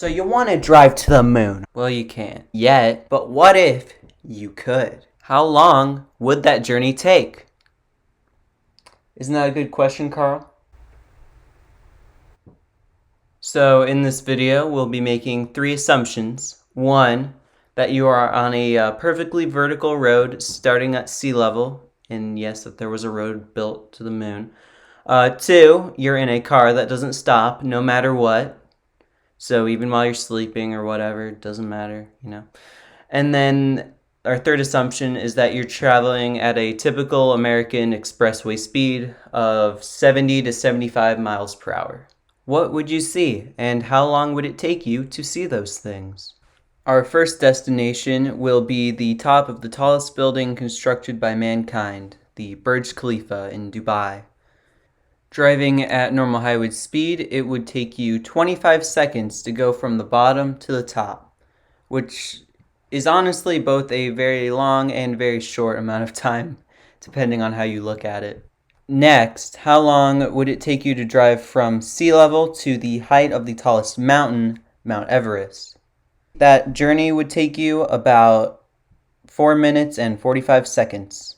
So you want to drive to the moon? Well, you can't yet, but what if you could? How long would that journey take? Isn't that a good question, Carl? So in this video, we'll be making 3 assumptions. 1, that you are on a perfectly vertical road starting at sea level, and yes, that there was a road built to the moon. 2, you're in a car that doesn't stop no matter what. So even while you're sleeping or whatever, it doesn't matter, And then our third assumption is that you're traveling at a typical American expressway speed of 70 to 75 miles per hour. What would you see, and how long would it take you to see those things? Our first destination will be the top of the tallest building constructed by mankind, the Burj Khalifa in Dubai. Driving at normal highway speed, it would take you 25 seconds to go from the bottom to the top, which is honestly both a very long and very short amount of time, depending on how you look at it. Next, how long would it take you to drive from sea level to the height of the tallest mountain, Mount Everest? That journey would take you about 4 minutes and 45 seconds.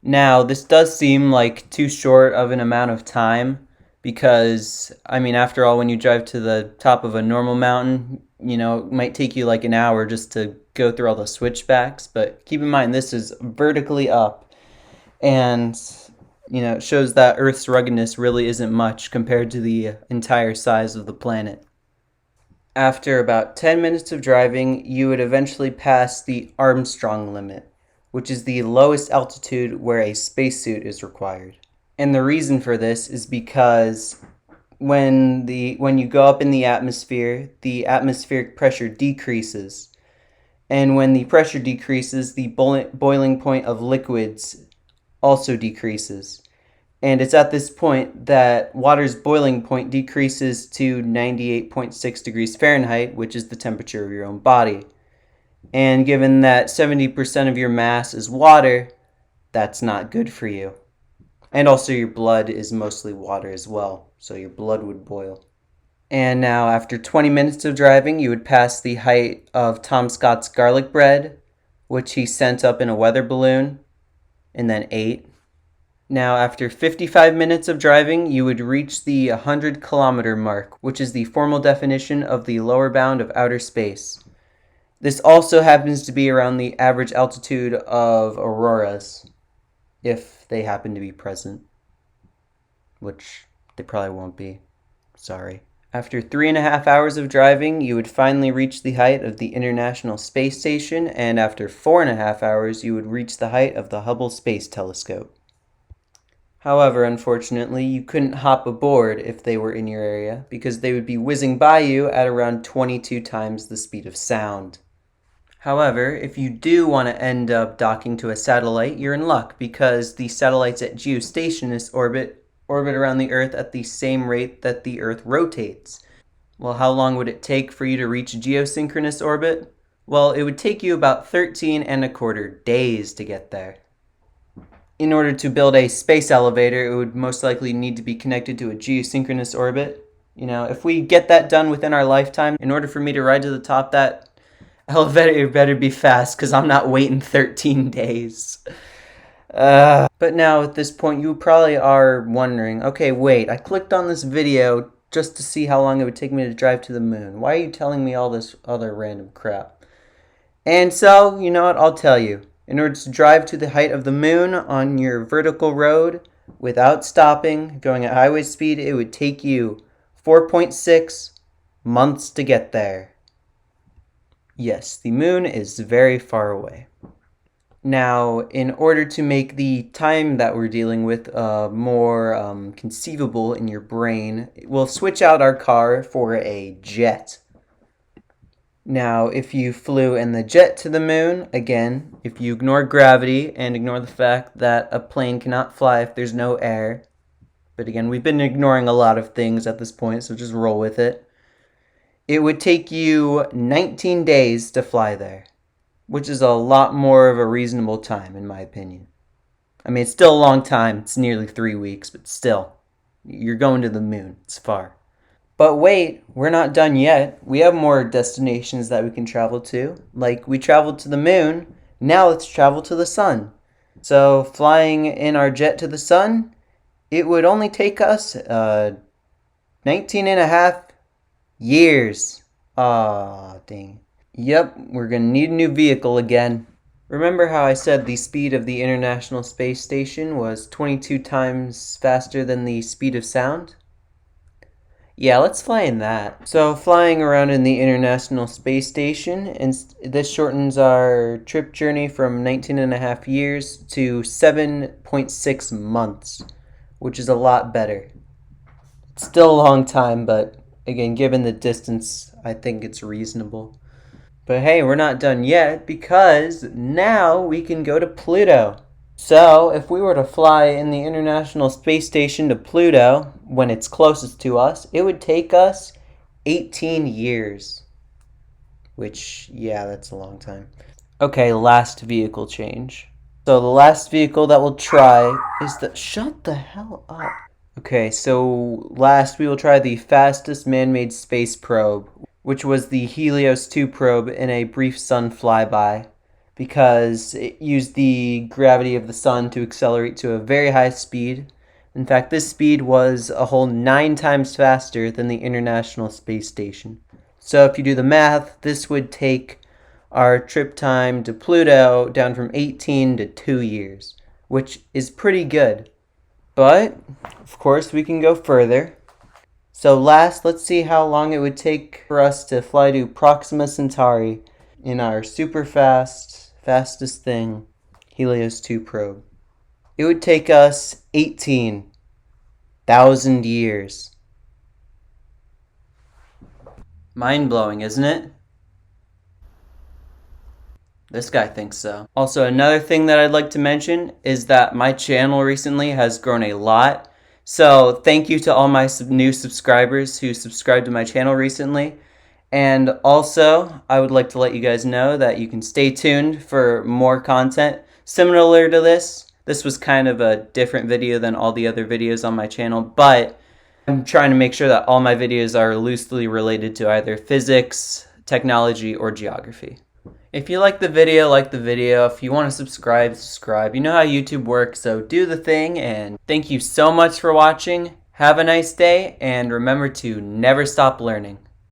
Now, this does seem like too short of an amount of time because, after all, when you drive to the top of a normal mountain, it might take you like an hour just to go through all the switchbacks. But keep in mind, this is vertically up, and, it shows that Earth's ruggedness really isn't much compared to the entire size of the planet. After about 10 minutes of driving, you would eventually pass the Armstrong Limit, which is the lowest altitude where a spacesuit is required. And the reason for this is because when you go up in the atmospheric pressure decreases. And when the pressure decreases, the boiling point of liquids also decreases. And it's at this point that water's boiling point decreases to 98.6 degrees Fahrenheit, which is the temperature of your own body. And given that 70% of your mass is water, that's not good for you. And also your blood is mostly water as well, so your blood would boil. And now after 20 minutes of driving, you would pass the height of Tom Scott's garlic bread, which he sent up in a weather balloon and then ate. Now after 55 minutes of driving, you would reach the 100-kilometer mark, which is the formal definition of the lower bound of outer space. This also happens to be around the average altitude of auroras, if they happen to be present, which they probably won't be. Sorry. After 3.5 hours of driving, you would finally reach the height of the International Space Station, and after 4.5 hours, you would reach the height of the Hubble Space Telescope. However, unfortunately, you couldn't hop aboard if they were in your area, because they would be whizzing by you at around 22 times the speed of sound. However, if you do want to end up docking to a satellite, you're in luck because the satellites at geostationary orbit around the Earth at the same rate that the Earth rotates. Well, how long would it take for you to reach geosynchronous orbit? Well, it would take you about 13.25 days to get there. In order to build a space elevator, it would most likely need to be connected to a geosynchronous orbit. If we get that done within our lifetime, in order for me to ride to the top, that elevator better be fast because I'm not waiting 13 days. But now at this point you probably are wondering, okay, wait, I clicked on this video just to see how long it would take me to drive to the moon. Why are you telling me all this other random crap? And so, you know what, I'll tell you. In order to drive to the height of the moon on your vertical road without stopping, going at highway speed, it would take you 4.6 months to get there. Yes, the moon is very far away. Now, in order to make the time that we're dealing with more conceivable in your brain, we'll switch out our car for a jet. Now, if you flew in the jet to the moon, again, if you ignore gravity and ignore the fact that a plane cannot fly if there's no air, but again, we've been ignoring a lot of things at this point, so just roll with it. It would take you 19 days to fly there, which is a lot more of a reasonable time, in my opinion. It's still a long time. It's nearly 3 weeks, but still, you're going to the moon. It's far. But wait, we're not done yet. We have more destinations that we can travel to. Like we traveled to the moon, now let's travel to the sun. So flying in our jet to the sun, it would only take us 19 and a half years. Aw, dang. Yep, we're gonna need a new vehicle again. Remember how I said the speed of the International Space Station was 22 times faster than the speed of sound? Yeah, let's fly in that. So flying around in the International Space Station, and this shortens our trip journey from 19 and a half years to 7.6 months, which is a lot better. It's still a long time, but again, given the distance, I think it's reasonable. But hey, we're not done yet because now we can go to Pluto. So, if we were to fly in the International Space Station to Pluto when it's closest to us, it would take us 18 years. Which, yeah, that's a long time. Okay, last vehicle change. So, the last vehicle that we'll try is the. Shut the hell up. Okay, so last we will try the fastest man made space probe, which was the Helios 2 probe in a brief sun flyby, because it used the gravity of the sun to accelerate to a very high speed. In fact, this speed was a whole 9 times faster than the International Space Station. So if you do the math, this would take our trip time to Pluto down from 18 to 2 years, which is pretty good. But, of course, we can go further. So last, let's see how long it would take for us to fly to Proxima Centauri in our super fastest thing, Helios 2 probe. It would take us 18,000 years. Mind-blowing, isn't it? This guy thinks so. Also, another thing that I'd like to mention is that my channel recently has grown a lot. So thank you to all my new subscribers who subscribed to my channel recently. And also, I would like to let you guys know that you can stay tuned for more content similar to this. This was kind of a different video than all the other videos on my channel, but I'm trying to make sure that all my videos are loosely related to either physics, technology, or geography. If you like the video, like the video. If you want to subscribe, subscribe. You know how YouTube works, so do the thing. And thank you so much for watching. Have a nice day, and remember to never stop learning.